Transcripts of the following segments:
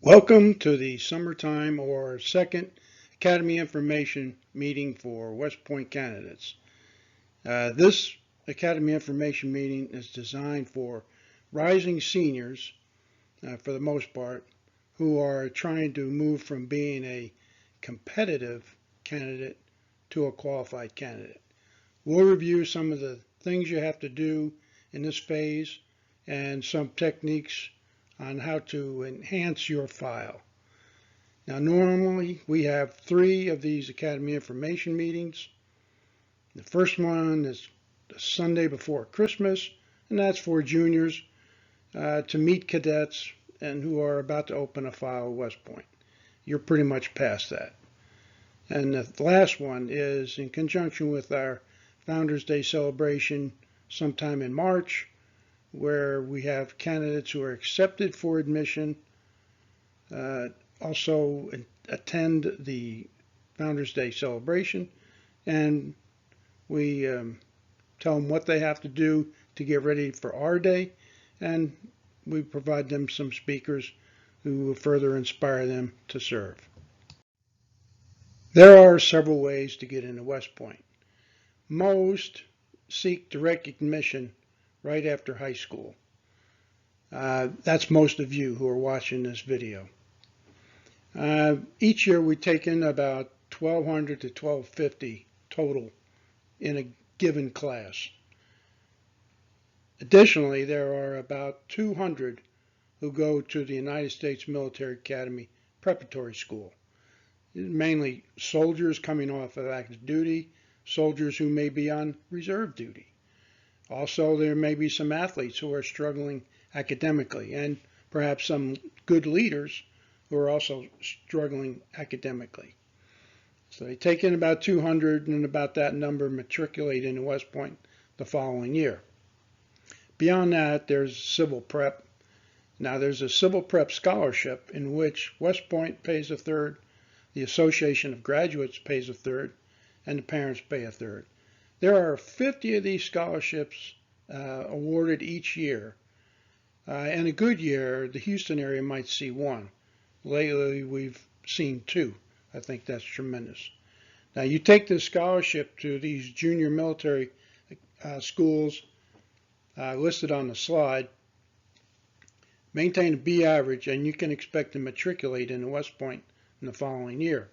Welcome to the summertime or second Academy Information meeting for West Point candidates. This Academy Information meeting is designed for rising seniors, for the most part, who are trying to move from being a competitive candidate to a qualified candidate. We'll review some of the things you have to do in this phase and some techniques on how to enhance your file. Now, normally we have 3 of these Academy Information meetings. The first one is the Sunday before Christmas, and that's for juniors to meet cadets and who are about to open a file at West Point. You're pretty much past that. And the last one is in conjunction with our Founders Day celebration sometime in March, where we have candidates who are accepted for admission also attend the Founders Day celebration, and we tell them what they have to do to get ready for our day, and we provide them some speakers who will further inspire them to serve. There are several ways to get into West Point. Most seek direct admission right after high school. That's most of you who are watching this video. Each year we take in about 1,200 to 1,250 total in a given class. Additionally, there are about 200 who go to the United States Military Academy Preparatory School. Mainly soldiers coming off of active duty, soldiers who may be on reserve duty. Also, there may be some athletes who are struggling academically, and perhaps some good leaders who are also struggling academically. So they take in about 200, and about that number matriculate into West Point the following year. Beyond that, there's civil prep. Now, there's a civil prep scholarship in which West Point pays a third, the Association of Graduates pays a third, and the parents pay a third. There are 50 of these scholarships awarded each year. In a good year, the Houston area might see 1. Lately, we've seen 2. I think that's tremendous. Now, you take this scholarship to these junior military schools listed on the slide, maintain a B average, and you can expect to matriculate into West Point in the following year.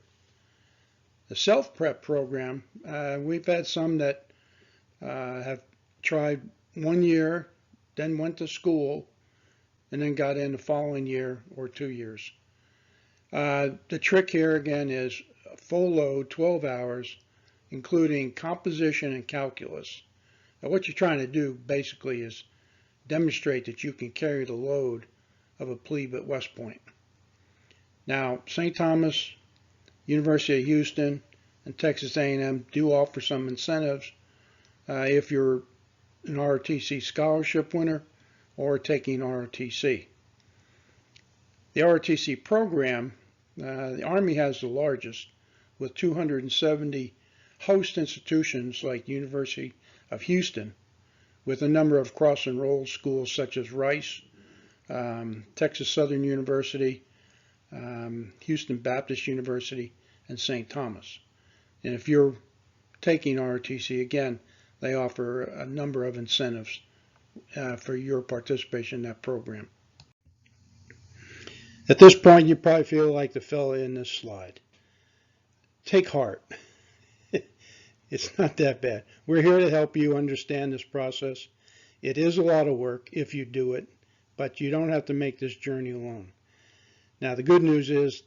The self-prep program, we've had some that have tried 1 year, then went to school, and then got in the following year or 2 years. The trick here again is a full load, 12 hours, including composition and calculus. Now, what you're trying to do basically is demonstrate that you can carry the load of a plebe at West Point. Now, St. Thomas, University of Houston, and Texas A&M do offer some incentives if you're an ROTC scholarship winner or taking ROTC. The ROTC program, the Army has the largest, with 270 host institutions like University of Houston, with a number of cross-enrolled schools such as Rice, Texas Southern University, Houston Baptist University, and St. Thomas. And if you're taking ROTC, again, they offer a number of incentives for your participation in that program. At this point, you probably feel like the fellow in this slide. Take heart. It's not that bad. We're here to help you understand this process. It is a lot of work if you do it, but you don't have to make this journey alone. Now, the good news is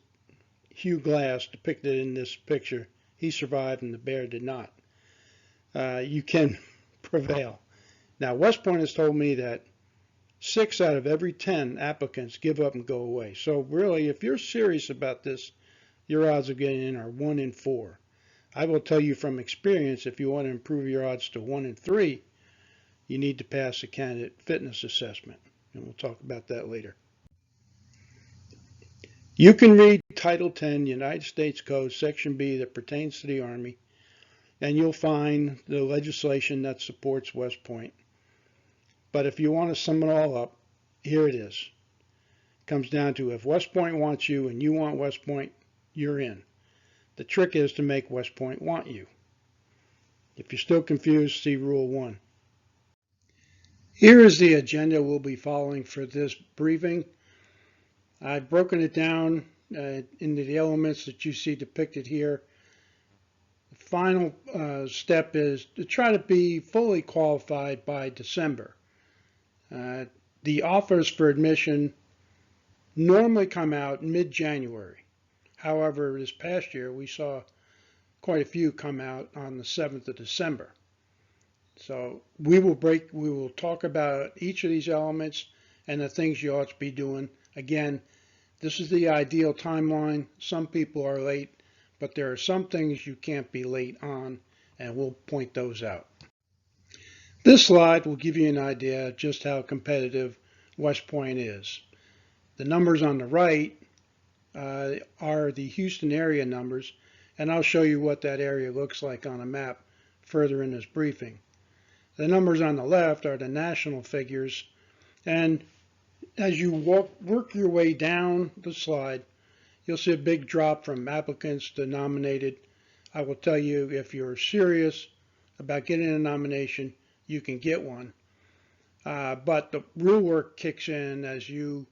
Hugh Glass, depicted in this picture, he survived and the bear did not. You can prevail. Now, West Point has told me that 6 out of every 10 applicants give up and go away. So really, if you're serious about this, your odds of getting in are 1 in 4. I will tell you from experience, if you want to improve your odds to 1 in 3, you need to pass a candidate fitness assessment. And we'll talk about that later. You can read Title 10, United States Code, Section B, that pertains to the Army, and you'll find the legislation that supports West Point. But if you want to sum it all up, here it is. Comes down to if West Point wants you and you want West Point, you're in. The trick is to make West Point want you. If you're still confused, see Rule 1. Here is the agenda we'll be following for this briefing. I've broken it down into the elements that you see depicted here. The final step is to try to be fully qualified by December. The offers for admission normally come out mid-January. However, this past year we saw quite a few come out on the 7th of December. So we will talk about each of these elements and the things you ought to be doing. Again, this is the ideal timeline. Some people are late, but there are some things you can't be late on, and we'll point those out. This slide will give you an idea of just how competitive West Point is. The numbers on the right are the Houston area numbers, and I'll show you what that area looks like on a map further in this briefing. The numbers on the left are the national figures, and as you work your way down the slide, you'll see a big drop from applicants to nominated. I will tell you, if you're serious about getting a nomination, you can get one. But the real work kicks in as you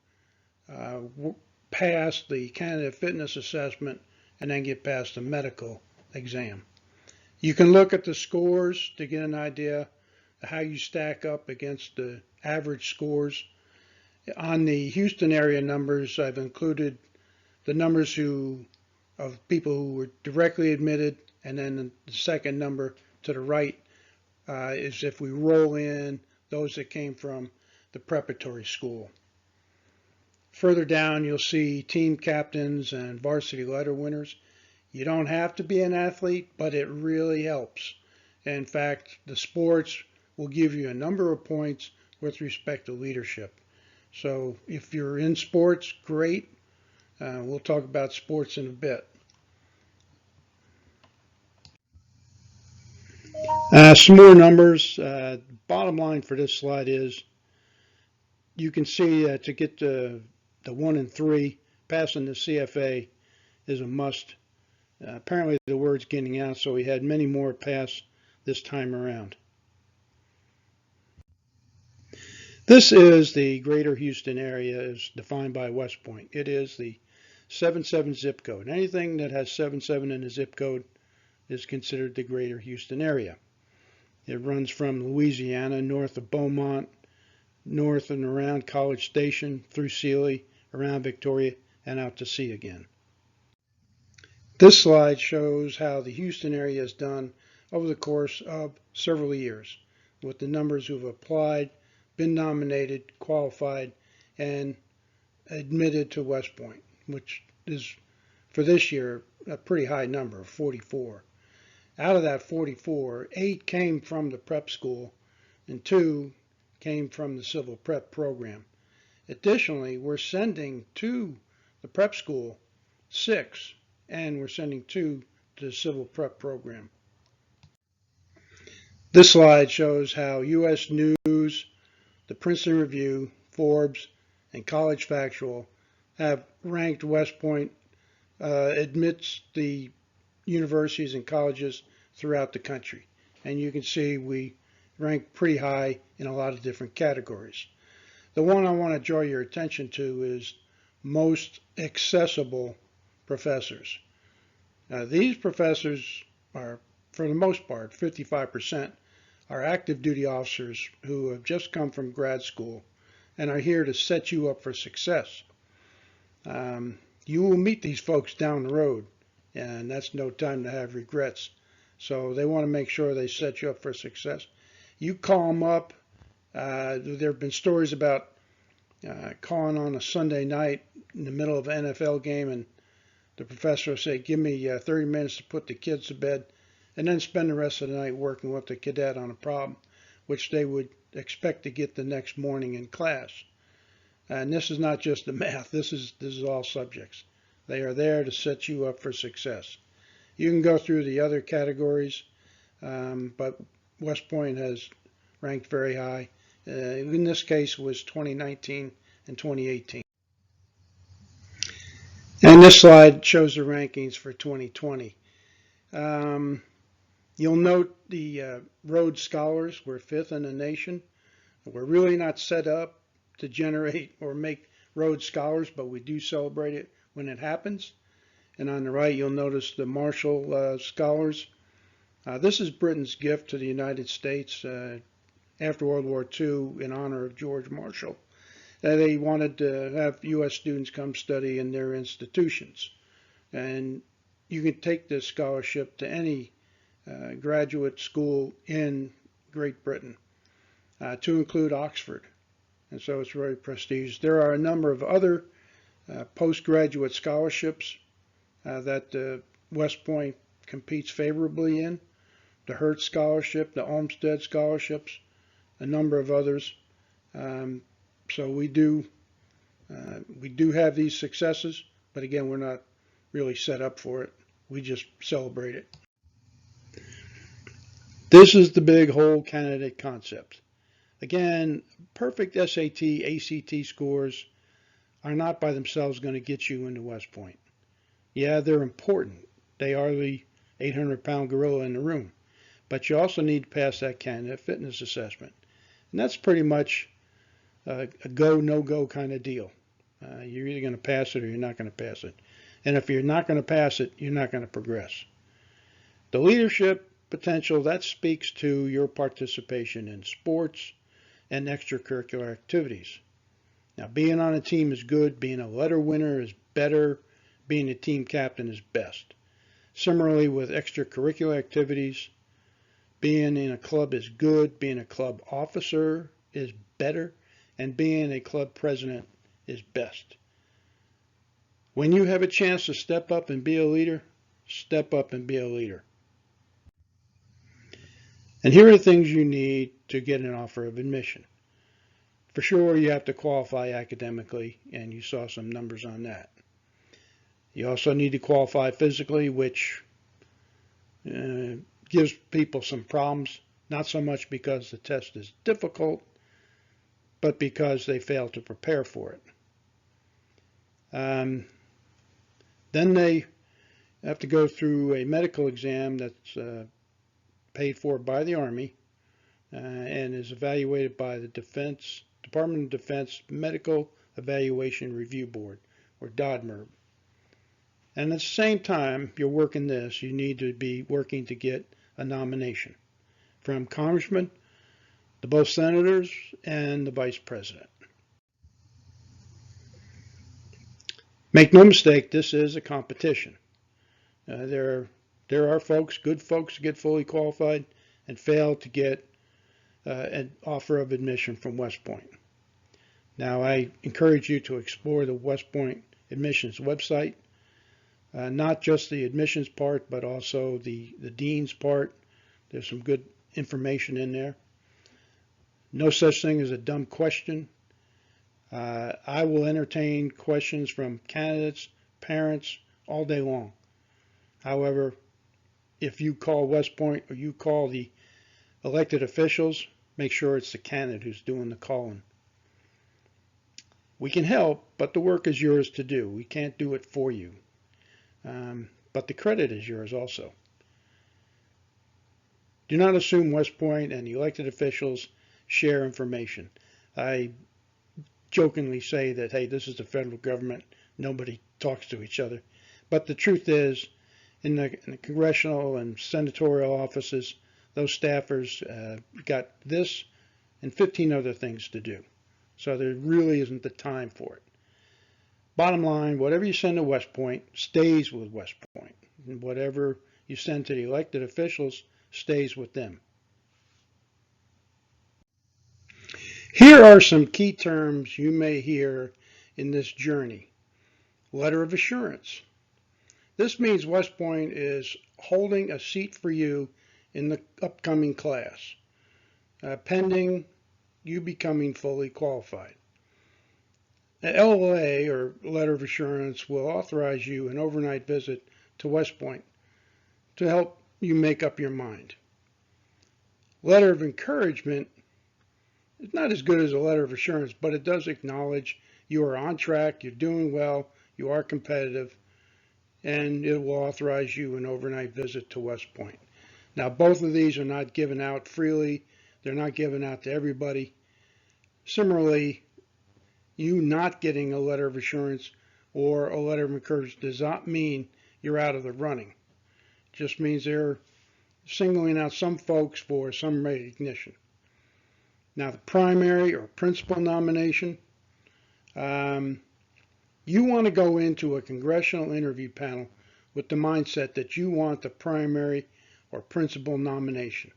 pass the candidate fitness assessment and then get past the medical exam. You can look at the scores to get an idea of how you stack up against the average scores. On the Houston area numbers, I've included the numbers of people who were directly admitted, and then the second number to the right is if we roll in those that came from the preparatory school. Further down, you'll see team captains and varsity letter winners. You don't have to be an athlete, but it really helps. In fact, the sports will give you a number of points with respect to leadership. So if you're in sports, great. We'll talk about sports in a bit. Some more numbers. Bottom line for this slide is you can see to get the 1 and 3, passing the CFA is a must. Apparently the word's getting out, so we had many more pass this time around. This is the greater Houston area as defined by West Point. It is the 77 zip code. Anything that has 77 in the zip code is considered the greater Houston area. It runs from Louisiana, north of Beaumont, north and around College Station, through Sealy, around Victoria, and out to sea again. This slide shows how the Houston area has done over the course of several years, with the numbers who have applied, been nominated, qualified, and admitted to West Point, which is, for this year, a pretty high number, 44. Out of that 44, 8 came from the prep school, and 2 came from the civil prep program. Additionally, we're sending to the prep school 6, and we're sending 2 to the civil prep program. This slide shows how U.S. News, the Princeton Review, Forbes, and College Factual have ranked West Point amidst the universities and colleges throughout the country. And you can see we rank pretty high in a lot of different categories. The one I want to draw your attention to is most accessible professors. These professors are, for the most part, 55%, are active duty officers who have just come from grad school and are here to set you up for success. You will meet these folks down the road, and that's no time to have regrets. So they want to make sure they set you up for success. You call them up. There have been stories about calling on a Sunday night in the middle of an NFL game, and the professor will say, give me 30 minutes to put the kids to bed, and then spend the rest of the night working with the cadet on a problem, which they would expect to get the next morning in class. And this is not just the math. This is all subjects. They are there to set you up for success. You can go through the other categories, but West Point has ranked very high. In this case, was 2019 and 2018. And this slide shows the rankings for 2020. Um, you'll note the Rhodes Scholars were fifth in the nation. We're really not set up to generate or make Rhodes Scholars, but we do celebrate it when it happens. And on the right, you'll notice the Marshall Scholars. This is Britain's gift to the United States after World War II in honor of George Marshall. They wanted to have U.S. students come study in their institutions. And you can take this scholarship to any graduate school in Great Britain, to include Oxford. And so it's very prestigious. There are a number of other postgraduate scholarships that West Point competes favorably in. The Hertz Scholarship, the Olmsted Scholarships, a number of others. So we do have these successes, but again, we're not really set up for it. We just celebrate it. This is the big whole candidate concept. Again, perfect SAT, ACT scores are not by themselves going to get you into West Point. Yeah, they're important. They are the 800-pound gorilla in the room. But you also need to pass that candidate fitness assessment. And that's pretty much a go, no-go kind of deal. You're either going to pass it or you're not going to pass it. And if you're not going to pass it, you're not going to progress. The leadership potential, that speaks to your participation in sports and extracurricular activities. Now, being on a team is good. Being a letter winner is better. Being a team captain is best. Similarly, with extracurricular activities, being in a club is good. Being a club officer is better. And being a club president is best. When you have a chance to step up and be a leader, step up and be a leader. And here are the things you need to get an offer of admission. For sure, you have to qualify academically, and you saw some numbers on that. You also need to qualify physically, which gives people some problems, not so much because the test is difficult, but because they fail to prepare for it. Then they have to go through a medical exam that's paid for by the Army and is evaluated by the Department of Defense Medical Evaluation Review Board, or DODMERB. And at the same time you're working this, you need to be working to get a nomination from congressmen, the both senators, and the vice president. Make no mistake, this is a competition. There are folks, good folks, get fully qualified and fail to get an offer of admission from West Point. Now, I encourage you to explore the West Point admissions website, not just the admissions part, but also the dean's part. There's some good information in there. No such thing as a dumb question. I will entertain questions from candidates, parents, all day long. However, if you call West Point or you call the elected officials, make sure it's the candidate who's doing the calling. We can help, but the work is yours to do. We can't do it for you. But the credit is yours also. Do not assume West Point and the elected officials share information. I jokingly say that, hey, this is the federal government. Nobody talks to each other. But the truth is, in the congressional and senatorial offices, those staffers got this and 15 other things to do. So there really isn't the time for it. Bottom line, whatever you send to West Point stays with West Point. And whatever you send to the elected officials stays with them. Here are some key terms you may hear in this journey. Letter of assurance. This means West Point is holding a seat for you in the upcoming class, pending you becoming fully qualified. The LOA, or letter of assurance, will authorize you an overnight visit to West Point to help you make up your mind. Letter of encouragement is not as good as a letter of assurance, but it does acknowledge you are on track, you're doing well, you are competitive, and it will authorize you an overnight visit to West Point. Now, both of these are not given out freely. They're not given out to everybody. Similarly, you not getting a letter of assurance or a letter of encouragement does not mean you're out of the running. It just means they're singling out some folks for some recognition. Now, the primary or principal nomination, you want to go into a congressional interview panel with the mindset that you want the primary or principal nomination.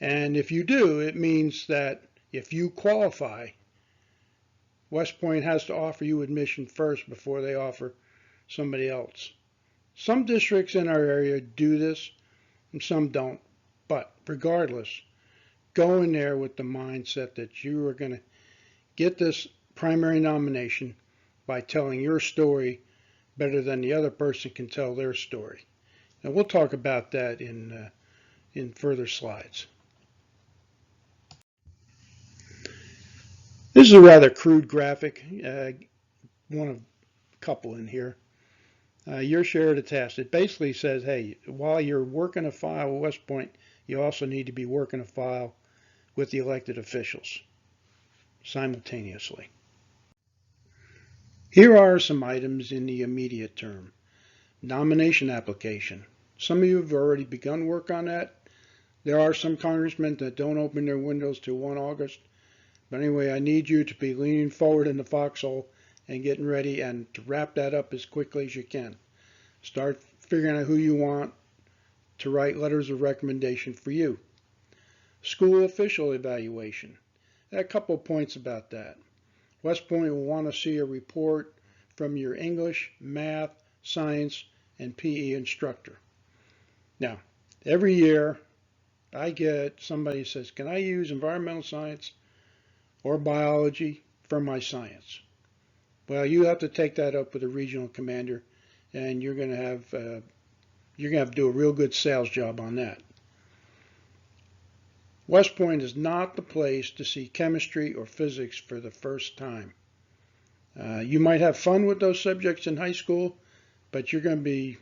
And if you do, it means that if you qualify, West Point has to offer you admission first before they offer somebody else. Some districts in our area do this and some don't. But regardless, go in there with the mindset that you are going to get this primary nomination by telling your story better than the other person can tell their story. And we'll talk about that in further slides. This is a rather crude graphic, one of a couple in here. Your share of the task. It basically says, hey, while you're working a file with West Point, you also need to be working a file with the elected officials simultaneously. Here are some items in the immediate term. Nomination application. Some of you have already begun work on that. There are some congressmen that don't open their windows till 1 August. But anyway, I need you to be leaning forward in the foxhole and getting ready and to wrap that up as quickly as you can. Start figuring out who you want to write letters of recommendation for you. School official evaluation. A couple of points about that. West Point will want to see a report from your English, math, science, and PE instructor. Now, every year I get somebody who says, can I use environmental science or biology for my science? Well, you have to take that up with the regional commander, and you're going to have to do a real good sales job on that. West Point is not the place to see chemistry or physics for the first time. You might have fun with those subjects in high school, but you're going to be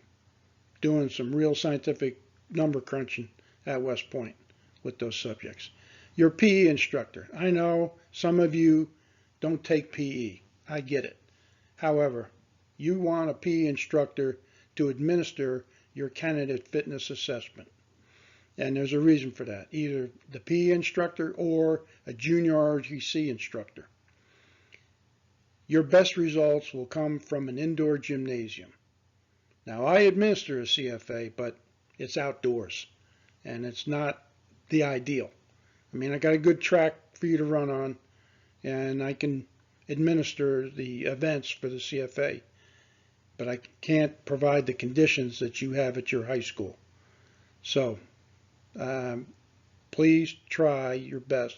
doing some real scientific number crunching at West Point with those subjects. Your PE instructor. I know some of you don't take PE. I get it. However, you want a PE instructor to administer your candidate fitness assessment. And there's a reason for that. Either the PE instructor or a junior ROTC instructor. Your best results will come from an indoor gymnasium. Now, I administer a CFA, but it's outdoors, and it's not the ideal. I mean, I got a good track for you to run on, and I can administer the events for the CFA, but I can't provide the conditions that you have at your high school. So, please try your best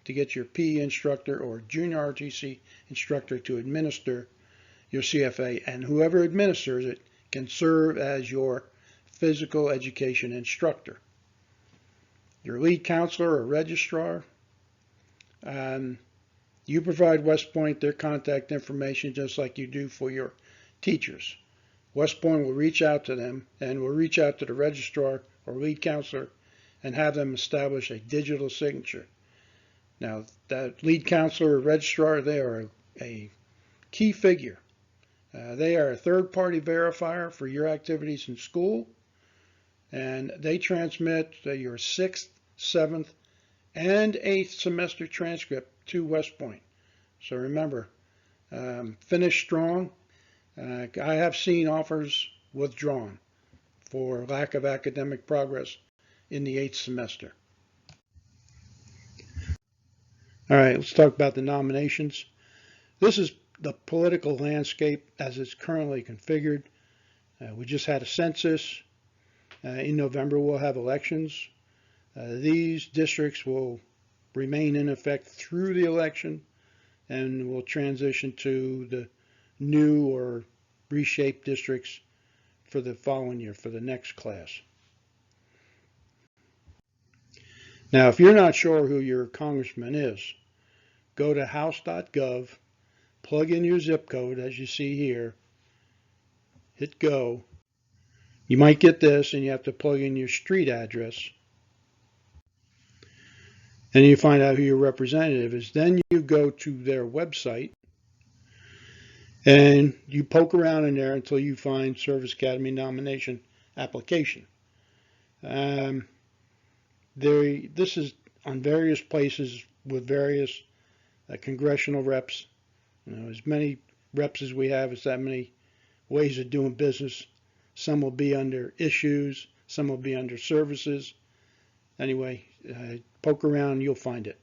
to get your PE instructor or junior ROTC instructor to administer your CFA, and whoever administers it can serve as your physical education instructor. Your lead counselor or registrar, you provide West Point their contact information just like you do for your teachers. West Point will reach out to them and will reach out to the registrar or lead counselor and have them establish a digital signature. Now, that lead counselor or registrar, they are a key figure. They are a third-party verifier for your activities in school, and they transmit your 6th, 7th, and 8th semester transcript to West Point. So remember, finish strong. I have seen offers withdrawn for lack of academic progress in the 8th semester. All right, let's talk about the nominations. This is the political landscape as it's currently configured. We just had a census. In November, we'll have elections. These districts will remain in effect through the election and will transition to the new or reshaped districts for the following year, for the next class. Now, if you're not sure who your congressman is, go to house.gov, plug in your zip code as you see here, hit go. You might get this and you have to plug in your street address. And you find out who your representative is. Then you go to their website and you poke around in there until you find Service Academy nomination application. This is on various places with various congressional reps. As many reps as we have, it's that many ways of doing business. Some will be under issues, some will be under services. Anyway, poke around, you'll find it.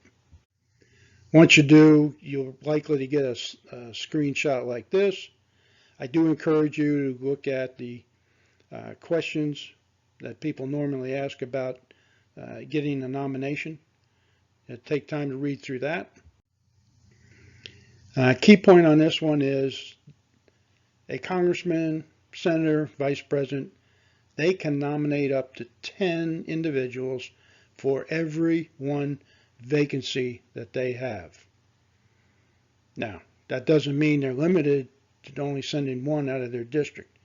Once you do, you're likely to get a screenshot like this. I do encourage you to look at the questions that people normally ask about getting a nomination. Take time to read through that. Key point on this one is a congressman, senator, vice president, they can nominate up to 10 individuals for every one vacancy that they have. Now, that doesn't mean they're limited to only sending one out of their district.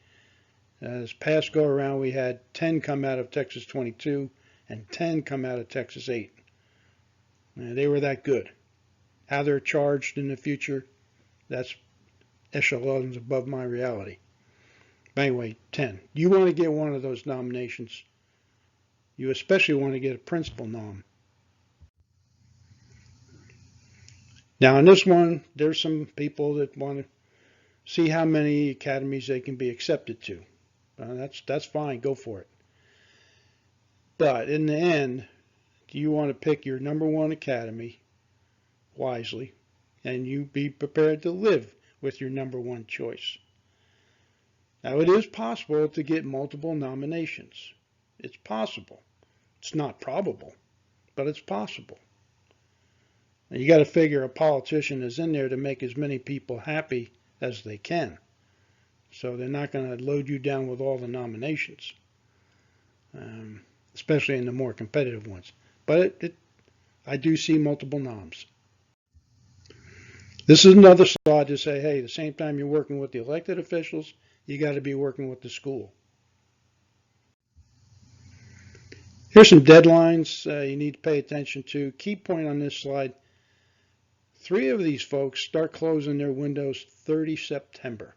This past go around, we had 10 come out of Texas 22 and 10 come out of Texas 8. They were that good. How they're charged in the future, that's echelons above my reality. But anyway, 10. You want to get one of those nominations. You especially want to get a principal nom. Now in this one, there's some people that want to see how many academies they can be accepted to. That's fine, go for it. But in the end, you want to pick your number one academy wisely, and you be prepared to live with your number one choice. Now it is possible to get multiple nominations. It's possible. It's not probable, but it's possible. And you got to figure a politician is in there to make as many people happy as they can. So they're not going to load you down with all the nominations, especially in the more competitive ones. But I do see multiple noms. This is another slide to say, hey, the same time you're working with the elected officials, you got to be working with the school. Here's some deadlines you need to pay attention to. Key point on this slide, 3 of these folks start closing their windows 30 September.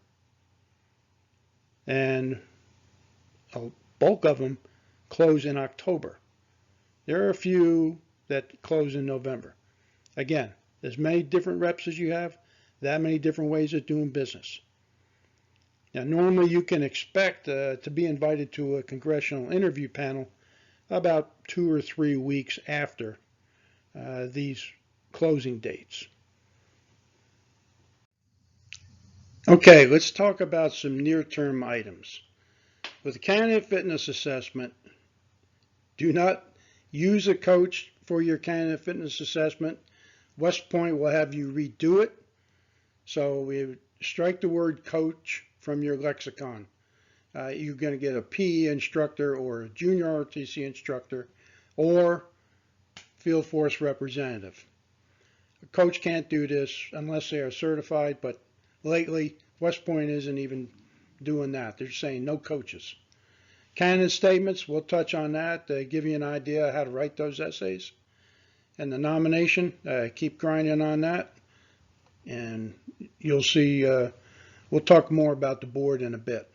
And a bulk of them close in October. There are a few that close in November. Again, as many different reps as you have, that many different ways of doing business. Now, normally you can expect to be invited to a congressional interview panel about 2 or 3 weeks after these closing dates. Okay, let's talk about some near-term items. With the candidate fitness assessment, do not use a coach for your candidate fitness assessment. West Point will have you redo it. So we strike the word coach from your lexicon. You're going to get a PE instructor or a junior ROTC instructor or field force representative. A coach can't do this unless they are certified, but lately West Point isn't even doing that. They're saying no coaches. Candidate statements, we'll touch on that, give you an idea how to write those essays. And the nomination, keep grinding on that. And you'll see, we'll talk more about the board in a bit.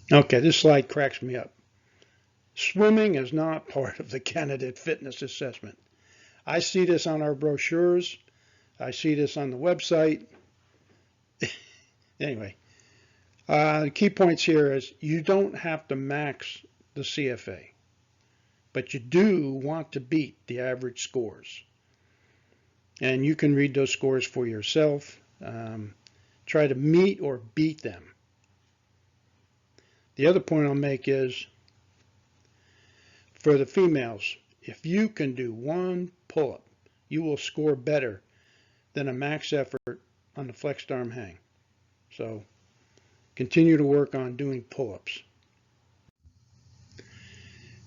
Okay, this slide cracks me up. Swimming is not part of the candidate fitness assessment. I see this on our brochures. I see this on the website. Anyway, the key points here is you don't have to max the CFA, but you do want to beat the average scores. And you can read those scores for yourself. Try to meet or beat them. The other point I'll make is, for the females, if you can do 1 pull-up, you will score better than a max effort on the flexed arm hang. So continue to work on doing pull-ups.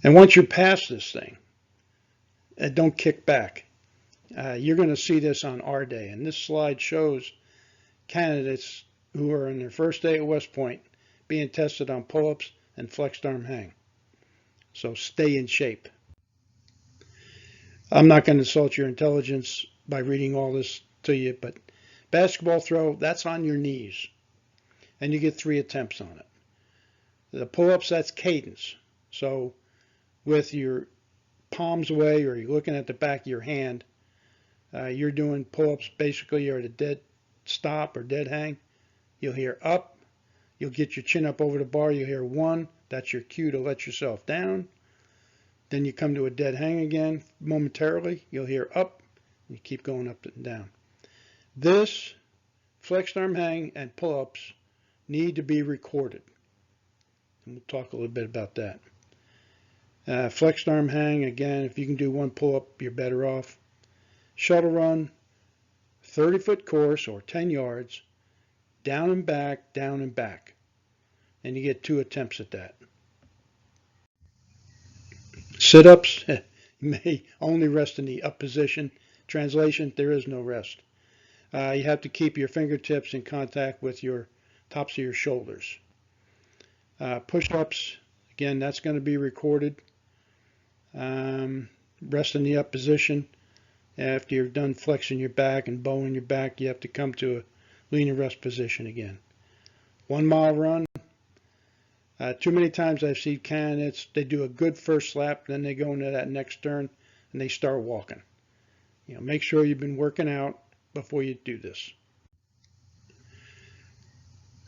And once you're past this thing, don't kick back. You're going to see this on our day. And this slide shows candidates who are in their first day at West Point being tested on pull-ups and flexed arm hang. So stay in shape. I'm not going to insult your intelligence by reading all this to you, but basketball throw, that's on your knees. And you get 3 attempts on it. The pull-ups, that's cadence. So with your palms away or you're looking at the back of your hand, you're doing pull-ups. Basically, you're at a dead stop or dead hang. You'll hear up. You'll get your chin up over the bar. You'll hear 1. That's your cue to let yourself down. Then you come to a dead hang again momentarily. You'll hear up. And you keep going up and down. This flexed arm hang and pull-ups need to be recorded. And we'll talk a little bit about that. Flexed arm hang, again, if you can do 1 pull-up, you're better off. Shuttle run, 30-foot course or 10 yards, down and back, down and back. And you get 2 attempts at that. Sit-ups, you may only rest in the up position. Translation, there is no rest. You have to keep your fingertips in contact with your tops of your shoulders. Push-ups, again, that's going to be recorded. Rest in the up position. After you're done flexing your back and bowing your back, you have to come to a lean and rest position again. 1 mile run. Too many times I've seen candidates, they do a good first lap, then they go into that next turn and they start walking. Make sure you've been working out before you do this.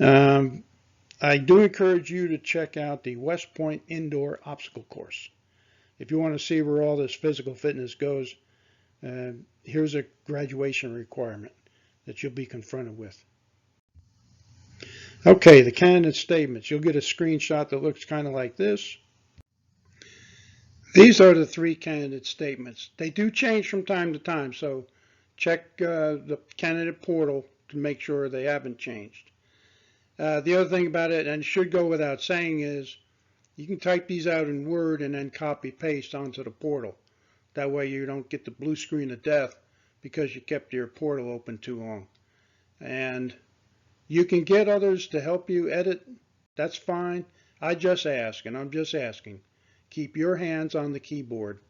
I do encourage you to check out the West Point Indoor Obstacle Course. If you want to see where all this physical fitness goes, here's a graduation requirement that you'll be confronted with. Okay, the candidate statements. You'll get a screenshot that looks kind of like this. These are the 3 candidate statements. They do change from time to time, so check the candidate portal to make sure they haven't changed. The other thing about it, and it should go without saying, is you can type these out in Word and then copy paste onto the portal. That way you don't get the blue screen of death because you kept your portal open too long. And you can get others to help you edit. That's fine. I just ask, and I'm just asking. Keep your hands on the keyboard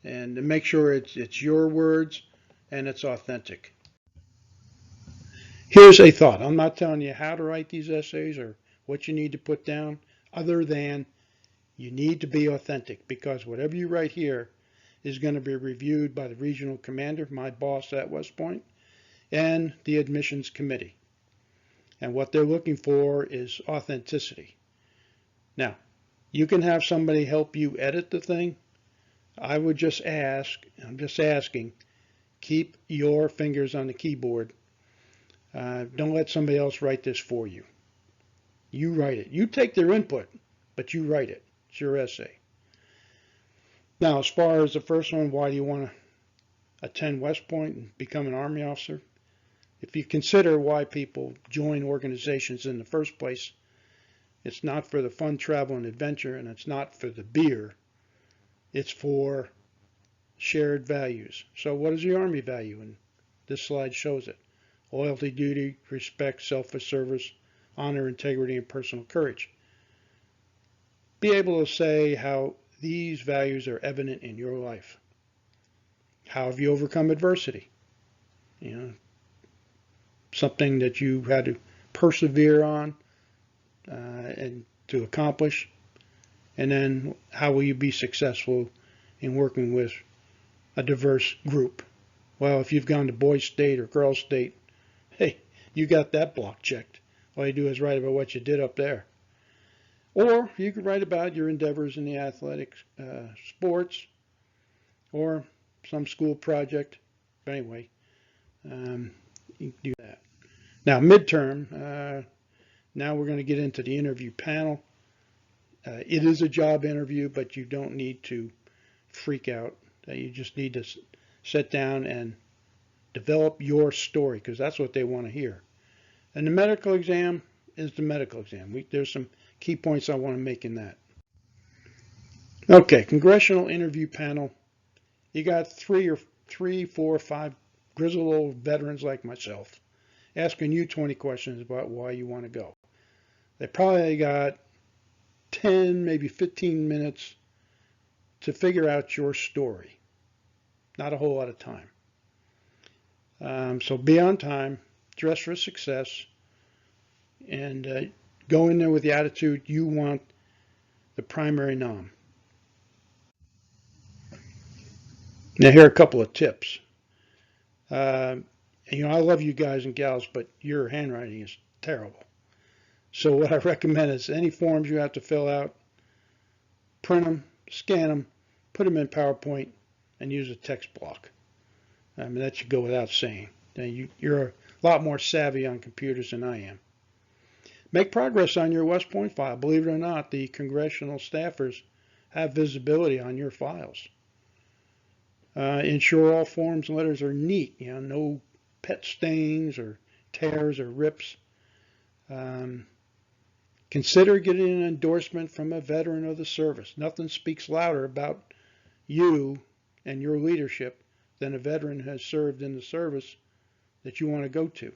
and make sure it's your words and it's authentic. Here's a thought. I'm not telling you how to write these essays or what you need to put down, other than you need to be authentic, because whatever you write here is going to be reviewed by the regional commander, my boss at West Point, and the admissions committee. And what they're looking for is authenticity. Now, you can have somebody help you edit the thing. I would just ask, I'm just asking, keep your fingers on the keyboard. Don't let somebody else write this for you. You write it. You take their input, but you write it. It's your essay. Now, as far as the first one, why do you want to attend West Point and become an Army officer? If you consider why people join organizations in the first place, it's not for the fun, travel, and adventure, and it's not for the beer. It's for shared values. So what is the Army value? And this slide shows it. Loyalty, duty, respect, selfless service, honor, integrity, and personal courage. Be able to say how these values are evident in your life. How have you overcome adversity? Something that you had to persevere on and to accomplish. And then how will you be successful in working with a diverse group? Well, if you've gone to Boys State or Girls State, hey, you got that block checked. All you do is write about what you did up there. Or you could write about your endeavors in the athletic sports or some school project. But anyway, you can do that. Now, midterm, now we're going to get into the interview panel. It is a job interview, but you don't need to freak out. You just need to sit down and develop your story, because that's what they want to hear. And the medical exam is the medical exam. There's some key points I want to make in that. Okay, congressional interview panel. You got 3, 4, 5 grizzled old veterans like myself. asking you 20 questions about why you want to go. They probably got 10, maybe 15 minutes to figure out your story. Not a whole lot of time. So be on time, dress for success, and go in there with the attitude you want the primary nom. Now, here are a couple of tips. Uh, I love you guys and gals, but your handwriting is terrible. So what I recommend is any forms you have to fill out, print them, scan them, put them in PowerPoint, and use a text block. I mean, that should go without saying. You're a lot more savvy on computers than I am. Make progress on your West Point file. Believe it or not, the congressional staffers have visibility on your files. Ensure all forms and letters are neat. No pet stains or tears or rips. Consider getting an endorsement from a veteran of the service. Nothing speaks louder about you and your leadership than a veteran who has served in the service that you want to go to.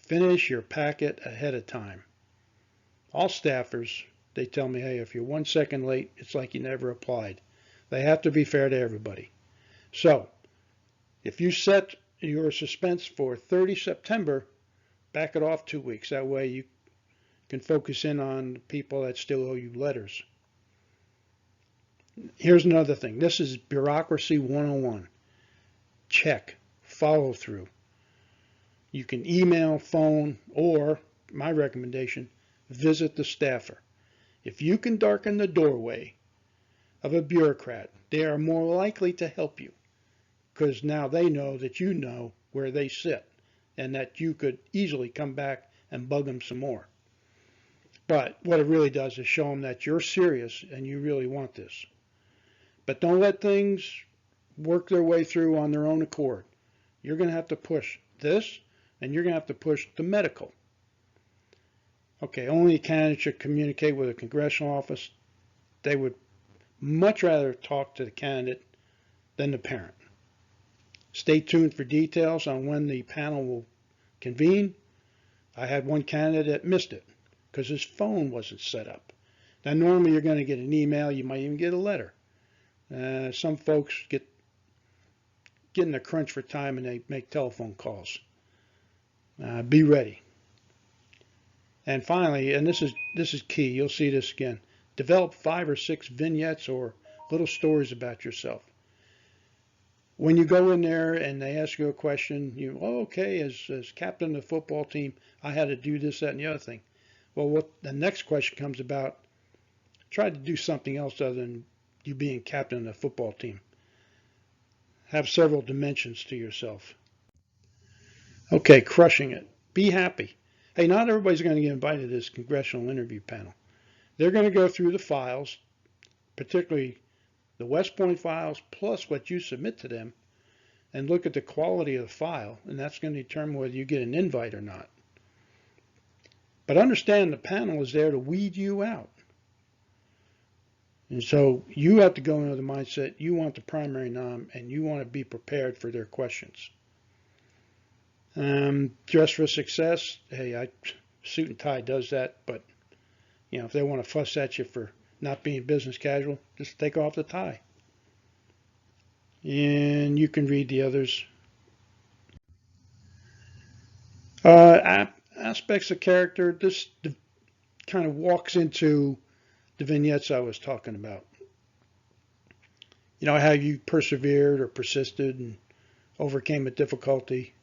Finish your packet ahead of time. All staffers, they tell me, hey, if you're 1 second late, it's like you never applied. They have to be fair to everybody. So, if you set your suspense for 30 September, back it off 2 weeks. That way you can focus in on the people that still owe you letters. Here's another thing. This is bureaucracy 101. Check. Follow through. You can email, phone, or, my recommendation, visit the staffer. If you can darken the doorway of a bureaucrat, they are more likely to help you because now they know that you know where they sit and that you could easily come back and bug them some more. But what it really does is show them that you're serious and you really want this. But don't let things work their way through on their own accord. You're going to have to push this, and you're going to have to push the medical. Okay, only a candidate should communicate with a congressional office. They would much rather talk to the candidate than the parent. Stay tuned for details on when the panel will convene. I had one candidate that missed it because his phone wasn't set up. Now, normally you're going to get an email. You might even get a letter. Some folks get in a crunch for time and they make telephone calls. Be ready. And finally, and this is key, you'll see this again, develop 5 or 6 vignettes or little stories about yourself. When you go in there and they ask you a question, okay, as captain of the football team, I had to do this, that, and the other thing. Well, what the next question comes about, try to do something else other than you being captain of the football team. Have several dimensions to yourself. Okay, crushing it. Be happy. Hey, not everybody's going to get invited to this congressional interview panel. They're going to go through the files, particularly the West Point files, plus what you submit to them, and look at the quality of the file, and that's going to determine whether you get an invite or not. But understand the panel is there to weed you out. And so you have to go into the mindset, you want the primary nom, and you want to be prepared for their questions. Dress for success. Hey, suit and tie does that, but if they want to fuss at you for not being business casual, just take off the tie. And you can read the others. Aspects of character. This kind of walks into the vignettes I was talking about. How you persevered or persisted and overcame a difficulty.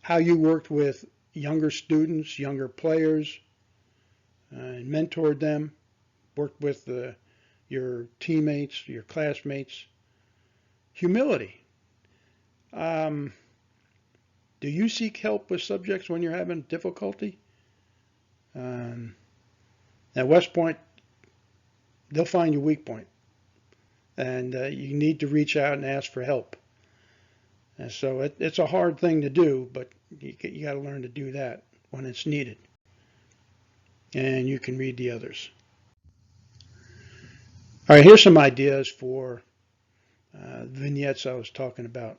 How you worked with younger students, younger players, and mentored them. Worked with your teammates, your classmates. Humility. Do you seek help with subjects when you're having difficulty? At West Point, they'll find your weak point. And you need to reach out and ask for help. And so it's a hard thing to do, but you got to learn to do that when it's needed. And you can read the others. All right, here's some ideas for vignettes I was talking about.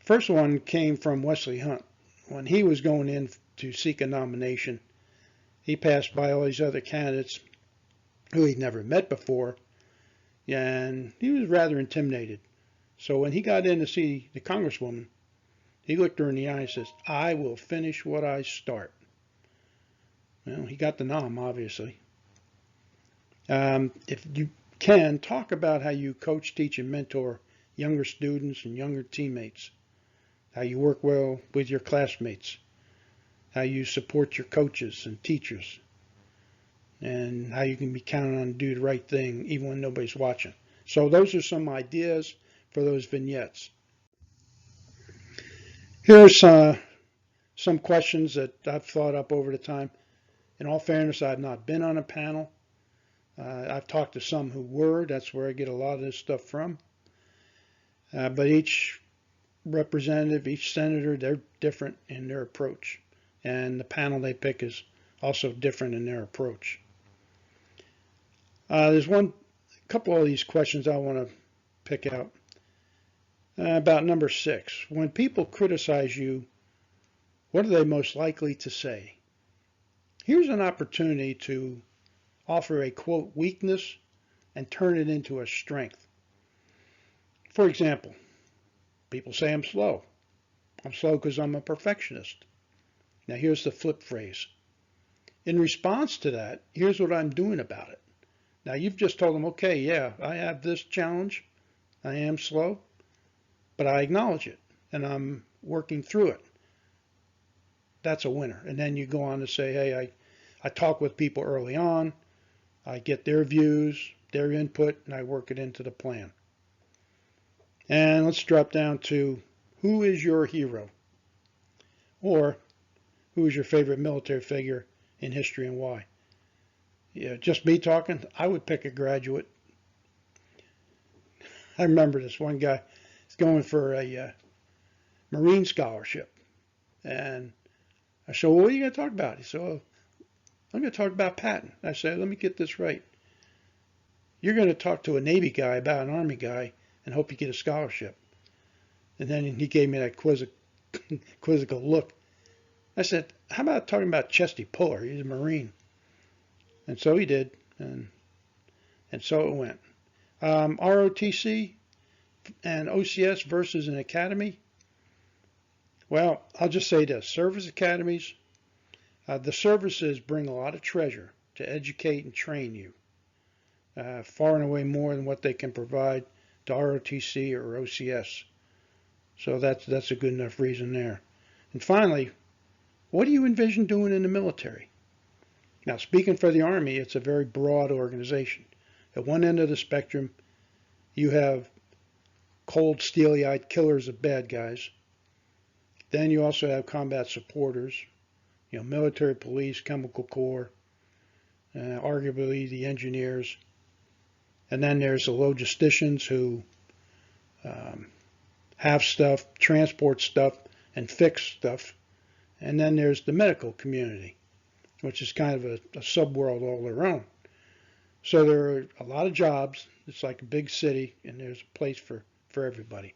First one came from Wesley Hunt. When he was going in to seek a nomination, he passed by all these other candidates who he'd never met before, and he was rather intimidated. So when he got in to see the Congresswoman, he looked her in the eye and says, "I will finish what I start." Well, he got the nom, obviously. If you can, talk about how you coach, teach, and mentor younger students and younger teammates, how you work well with your classmates, how you support your coaches and teachers, and how you can be counted on to do the right thing even when nobody's watching. So those are some ideas for those vignettes. Here's some questions that I've thought up over the time. In all fairness, I've not been on a panel. I've talked to some who were. That's where I get a lot of this stuff from. But each representative, each senator, they're different in their approach. And the panel they pick is also different in their approach. There's a couple of these questions I want to pick out. About number 6. When people criticize you, what are they most likely to say? Here's an opportunity to offer a, quote, weakness and turn it into a strength. For example, people say I'm slow. I'm slow because I'm a perfectionist. Now here's the flip phrase. In response to that, here's what I'm doing about it. Now you've just told them, okay, yeah, I have this challenge. I am slow, but I acknowledge it and I'm working through it. That's a winner. And then you go on to say, hey, I talk with people early on. I get their views, their input, and I work it into the plan. And let's drop down to who is your hero? Or who is your favorite military figure in history and why? Yeah, just me talking, I would pick a graduate. I remember this one guy is going for a Marine scholarship. And I said, well, what are you going to talk about? He said, well, I'm going to talk about Patton. I said, let me get this right. You're going to talk to a Navy guy about an Army guy and hope you get a scholarship. And then he gave me that quizzical look. I said, how about talking about Chesty Puller? He's a Marine. And so he did. And so it went. ROTC and OCS versus an academy. Well, I'll just say this. Service academies, the services bring a lot of treasure to educate and train you. Far and away more than what they can provide to ROTC or OCS. So that's a good enough reason there. And finally, what do you envision doing in the military? Now, speaking for the Army, it's a very broad organization. At one end of the spectrum, you have cold, steely-eyed killers of bad guys. Then you also have combat supporters, military police, chemical corps, arguably the engineers. And then there's the logisticians who have stuff, transport stuff, and fix stuff. And then there's the medical community, which is kind of a subworld all their own. So there are a lot of jobs. It's like a big city, and there's a place for everybody.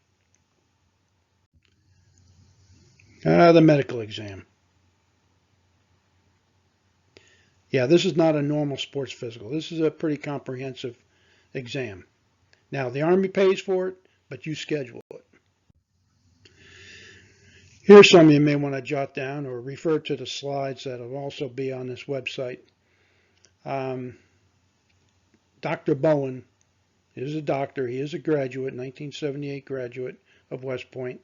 The medical exam. Yeah, this is not a normal sports physical. This is a pretty comprehensive exam. Now, the Army pays for it, but you schedule it. Here's some you may want to jot down or refer to the slides that will also be on this website. Dr. Bowen is a doctor. He is a graduate, 1978 graduate of West Point,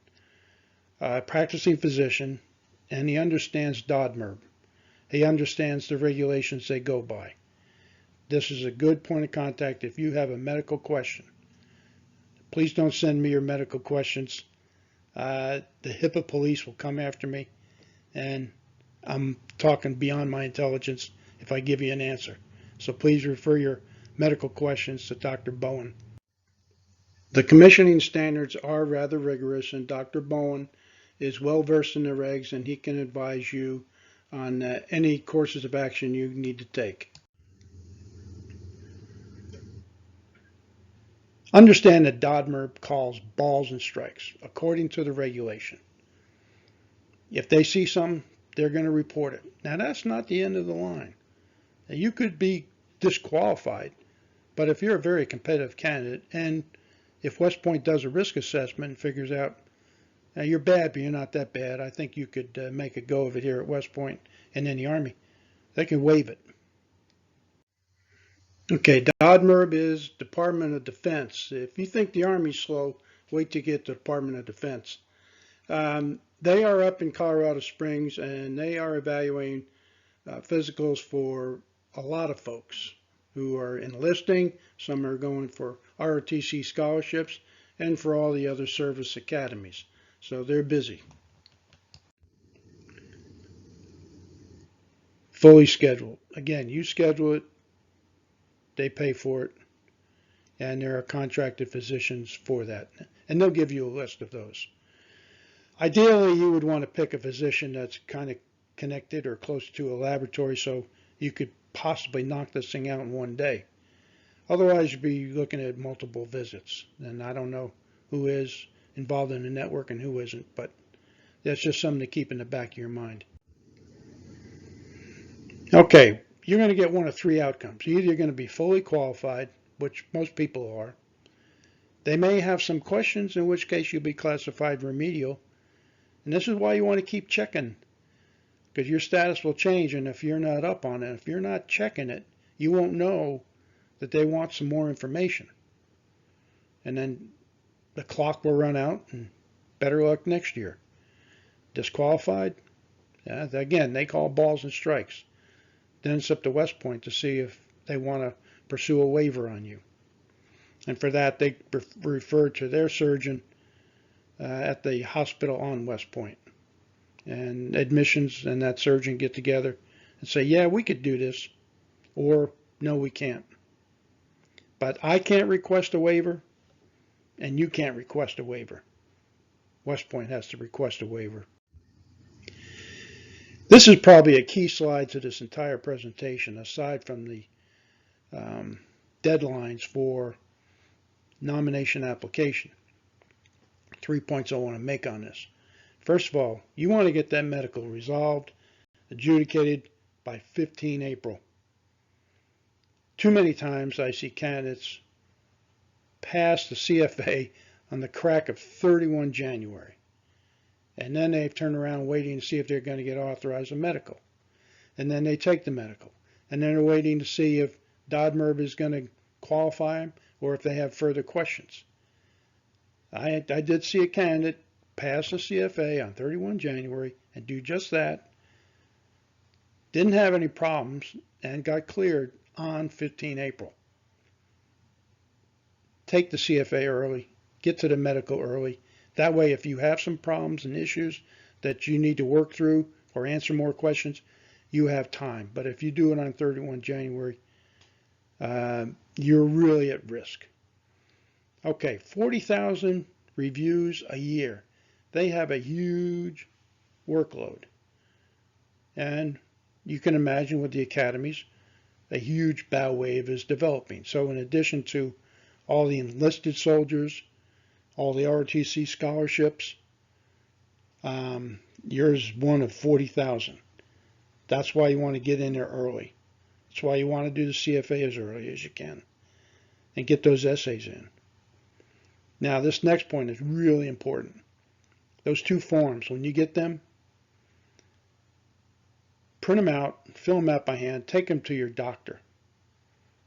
practicing physician, and he understands DODMERB. He understands the regulations they go by. This is a good point of contact if you have a medical question. Please don't send me your medical questions. The HIPAA police will come after me, and I'm talking beyond my intelligence if I give you an answer. So please refer your medical questions to Dr. Bowen. The commissioning standards are rather rigorous, and Dr. Bowen is well versed in the regs, and he can advise you on any courses of action you need to take. Understand that DODMER calls balls and strikes according to the regulation. If they see something, they're going to report it. Now, that's not the end of the line. Now, you could be disqualified, but if you're a very competitive candidate, and if West Point does a risk assessment and figures out you're bad, but you're not that bad, I think you could make a go of it here at West Point and in the Army, they can waive it. Okay, DODMERB is Department of Defense. If you think the Army's slow, wait to get to the Department of Defense. They are up in Colorado Springs, and they are evaluating physicals for a lot of folks who are enlisting. Some are going for ROTC scholarships, and for all the other service academies. So they're busy. Fully scheduled. Again, you schedule it, they pay for it, and there are contracted physicians for that. And they'll give you a list of those. Ideally, you would want to pick a physician that's kind of connected or close to a laboratory so you could possibly knock this thing out in one day. Otherwise, you'd be looking at multiple visits. And I don't know who is involved in the network and who isn't, but that's just something to keep in the back of your mind. Okay, you're going to get one of three outcomes. You're either going to be fully qualified, which most people are. They may have some questions, in which case you'll be classified remedial. And this is why you want to keep checking, because your status will change, and if you're not up on it, if you're not checking it, you won't know that they want some more information. And then the clock will run out, and better luck next year. Disqualified? Yeah, again, they call balls and strikes. Then it's up to West Point to see if they want to pursue a waiver on you. And for that, they refer to their surgeon at the hospital on West Point. And admissions and that surgeon get together and say, yeah, we could do this, or no, we can't. But I can't request a waiver, and you can't request a waiver. West Point has to request a waiver. This is probably a key slide to this entire presentation, aside from the deadlines for nomination application. 3 points I want to make on this. First of all, you want to get that medical resolved, adjudicated by 15 April. Too many times I see candidates pass the CFA on the crack of 31 January. And then they turn around waiting to see if they're going to get authorized a medical. And then they take the medical. And then they're waiting to see if DODMERB is going to qualify them or if they have further questions. I did see a candidate pass the CFA on 31 January and do just that. Didn't have any problems and got cleared on 15 April. Take the CFA early. Get to the medical early. That way, if you have some problems and issues that you need to work through or answer more questions, you have time. But if you do it on 31 January, you're really at risk. Okay, 40,000 reviews a year. They have a huge workload. And you can imagine with the academies, a huge bow wave is developing. So in addition to all the enlisted soldiers, all the ROTC scholarships, yours one of 40,000. That's why you want to get in there early. That's why you want to do the CFA as early as you can and get those essays in. Now, this next point is really important. Those two forms, when you get them, print them out, fill them out by hand, take them to your doctor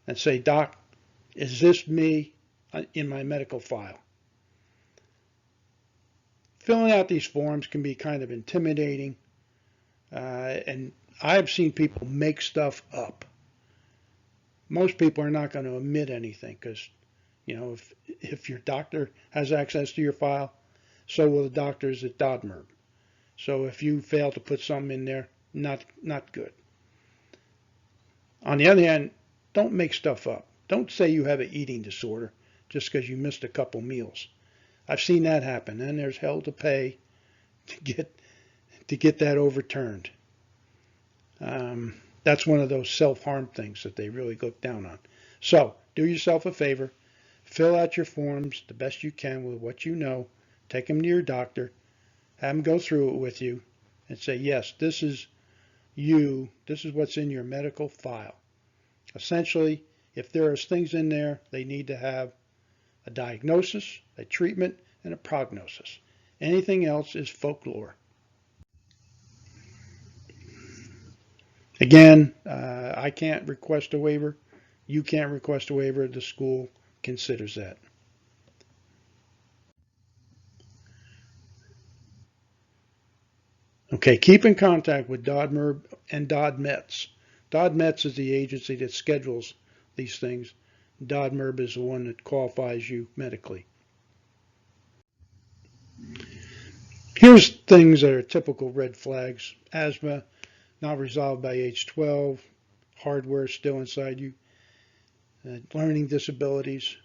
and say, Doc, is this me in my medical file? Filling out these forms can be kind of intimidating, and I've seen people make stuff up. Most people are not going to admit anything because, you know, if your doctor has access to your file, so will the doctors at DODMERB. So if you fail to put something in there, not good. On the other hand, don't make stuff up. Don't say you have an eating disorder just because you missed a couple meals. I've seen that happen, and there's hell to pay to get that overturned. That's one of those self-harm things that they really look down on. So do yourself a favor, Fill out your forms the best you can with what you know. Take them to your doctor. Have them go through it with you and say, yes, this is you. This is what's in your medical file. Essentially, if there are things in there, they need to have a diagnosis, a treatment, and a prognosis. Anything else is folklore. Again, I can't request a waiver. You can't request a waiver. The school considers that. Okay, keep in contact with DODMERB and DODMETS. DODMETS is the agency that schedules these things. DODMERB is the one that qualifies you medically. Here's things that are typical red flags. Asthma, not resolved by age 12. Hardware still inside you. Learning disabilities.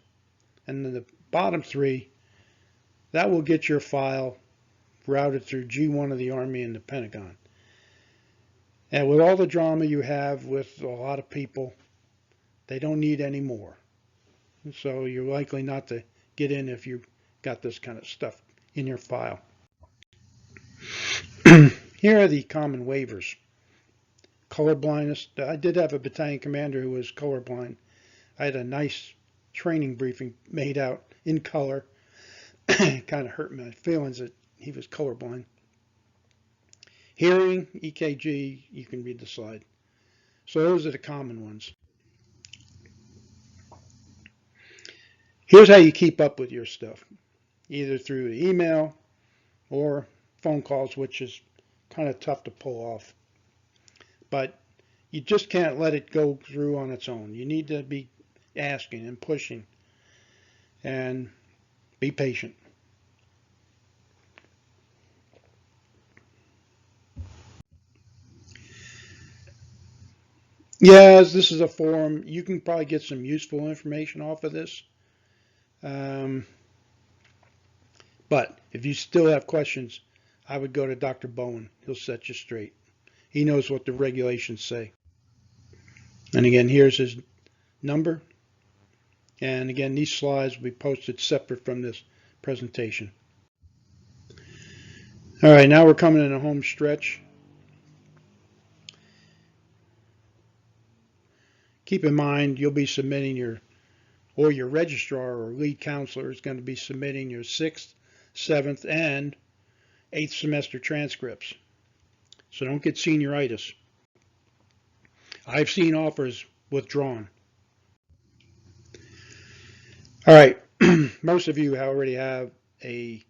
And then the bottom three, that will get your file routed through G1 of the Army and the Pentagon. And with all the drama you have with a lot of people, they don't need any more. So you're likely not to get in if you got this kind of stuff in your file. Here are the common waivers. Color blindness. I did have a battalion commander who was colorblind. I had a nice training briefing made out in color. It kind of hurt my feelings that he was colorblind. Hearing, EKG, you can read the slide. So those are the common ones. Here's how you keep up with your stuff, either through email or phone calls, which is kind of tough to pull off. But you just can't let it go through on its own. You need to be asking and pushing and be patient. Yes, this is a forum. You can probably get some useful information off of this. But if you still have questions, I would go to Dr. Bowen. He'll set you straight. He knows what the regulations say. And again, here's his number. And again, these slides will be posted separate from this presentation. All right, now we're coming in a home stretch. Keep in mind, you'll be submitting your registrar or lead counselor is going to be submitting your 6th, 7th, and 8th semester transcripts. So don't get senioritis. I've seen offers withdrawn. All right, most of you already have a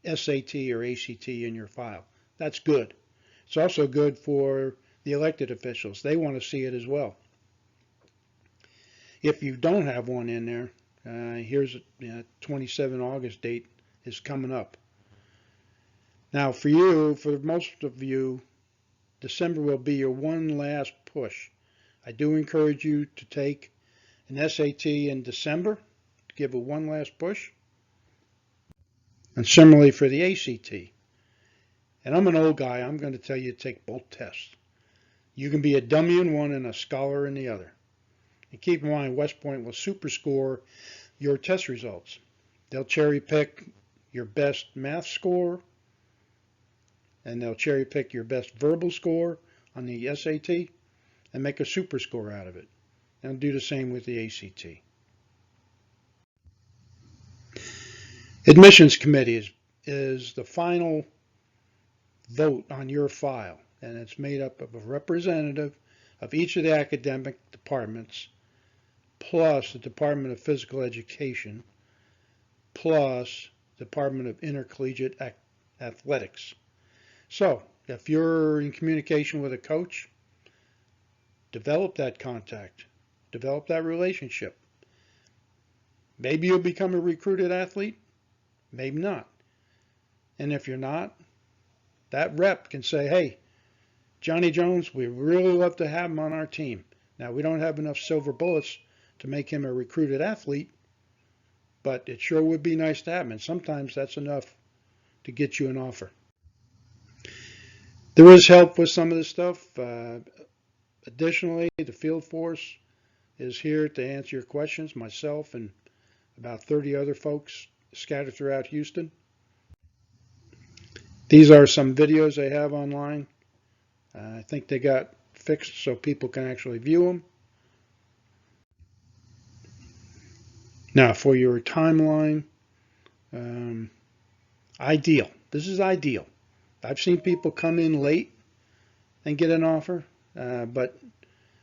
SAT or ACT in your file. That's good. It's also good for the elected officials. They want to see it as well. If you don't have one in there, here's 27 August date is coming up. Now for you, for most of you, December will be your one last push. I do encourage you to take an SAT in December to give it one last push. And similarly for the ACT. And I'm an old guy, I'm going to tell you to take both tests. You can be a dummy in one and a scholar in the other. And keep in mind, West Point will super score your test results. They'll cherry pick your best math score, and they'll cherry pick your best verbal score on the SAT and make a super score out of it. And do the same with the ACT. Admissions committee is the final vote on your file, and it's made up of a representative of each of the academic departments, plus the Department of Physical Education, plus Department of Intercollegiate Athletics. So, if you're in communication with a coach, develop that contact, develop that relationship. Maybe you'll become a recruited athlete, maybe not. And if you're not, that rep can say, hey, Johnny Jones, we really love to have him on our team. Now, we don't have enough silver bullets to make him a recruited athlete, but it sure would be nice to have him. And sometimes that's enough to get you an offer. There is help with some of this stuff. Additionally, the field force is here to answer your questions. Myself and about 30 other folks scattered throughout Houston. These are some videos they have online. I think they got fixed so people can actually view them. Now, for your timeline, ideal. This is ideal. I've seen people come in late and get an offer, but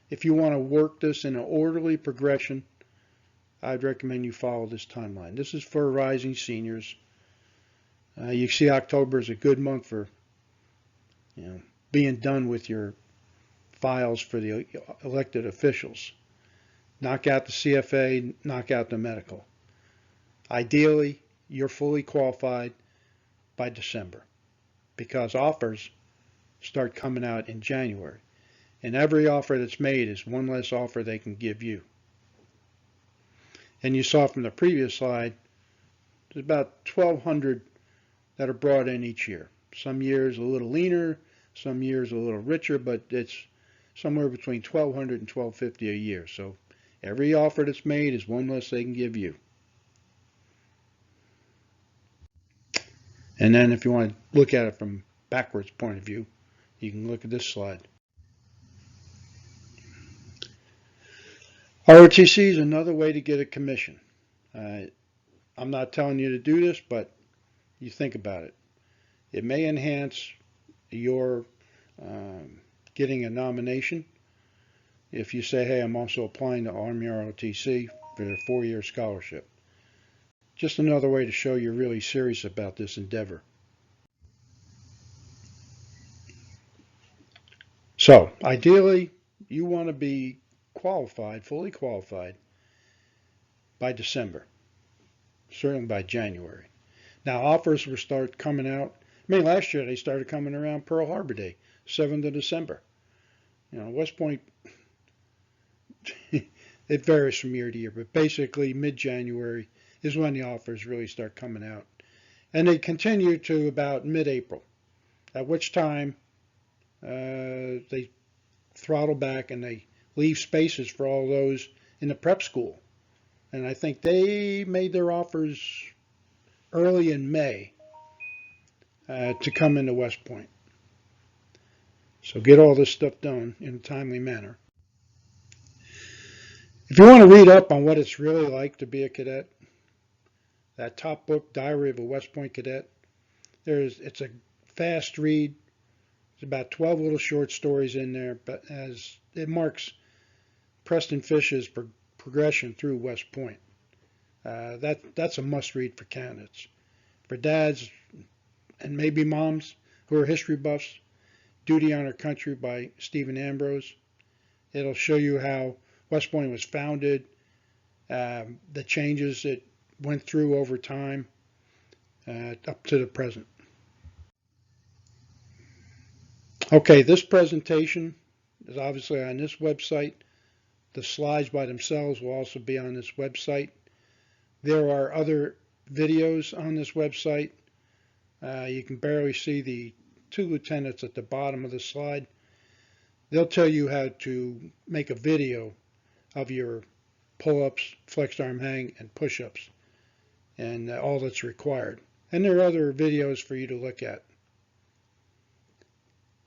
if you want to work this in an orderly progression, I'd recommend you follow this timeline. This is for rising seniors. You see October is a good month for being done with your files for the elected officials. Knock out the CFA, knock out the medical. Ideally, you're fully qualified by December because offers start coming out in January. And every offer that's made is one less offer they can give you. And you saw from the previous slide, there's about 1,200 that are brought in each year. Some years a little leaner, some years a little richer, but it's somewhere between 1,200 and 1,250 a year. So every offer that's made is one less they can give you. And then if you want to look at it from backwards point of view, you can look at this slide. ROTC is another way to get a commission. I'm not telling you to do this, but you think about it. It may enhance your getting a nomination if you say, hey, I'm also applying to Army ROTC for a 4-year scholarship. Just another way to show you're really serious about this endeavor. So, ideally, you want to be qualified, fully qualified, by December, certainly by January. Now, offers will start coming out. I mean, last year they started coming around Pearl Harbor Day, 7th of December. West Point, it varies from year to year, but basically mid-January is when the offers really start coming out. And they continue to about mid-April, at which time they throttle back and they leave spaces for all those in the prep school. And I think they made their offers early in May to come into West Point. So get all this stuff done in a timely manner. If you want to read up on what it's really like to be a cadet, that top book, Diary of a West Point Cadet, it's a fast read. There's about 12 little short stories in there, but as it marks Preston Fish's progression through West Point. That's a must-read for candidates. For dads and maybe moms who are history buffs, Duty on Our Country by Stephen Ambrose. It'll show you how West Point was founded, the changes it went through over time up to the present. Okay, this presentation is obviously on this website. The slides by themselves will also be on this website. There are other videos on this website. You can barely see the 2 lieutenants at the bottom of the slide. They'll tell you how to make a video of your pull-ups, flexed arm hang, and push-ups, and all that's required. And there are other videos for you to look at.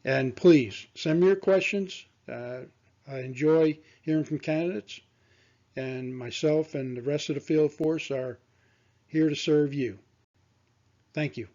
And please, send me your questions. I enjoy hearing from candidates, and myself and the rest of the field force are here to serve you. Thank you.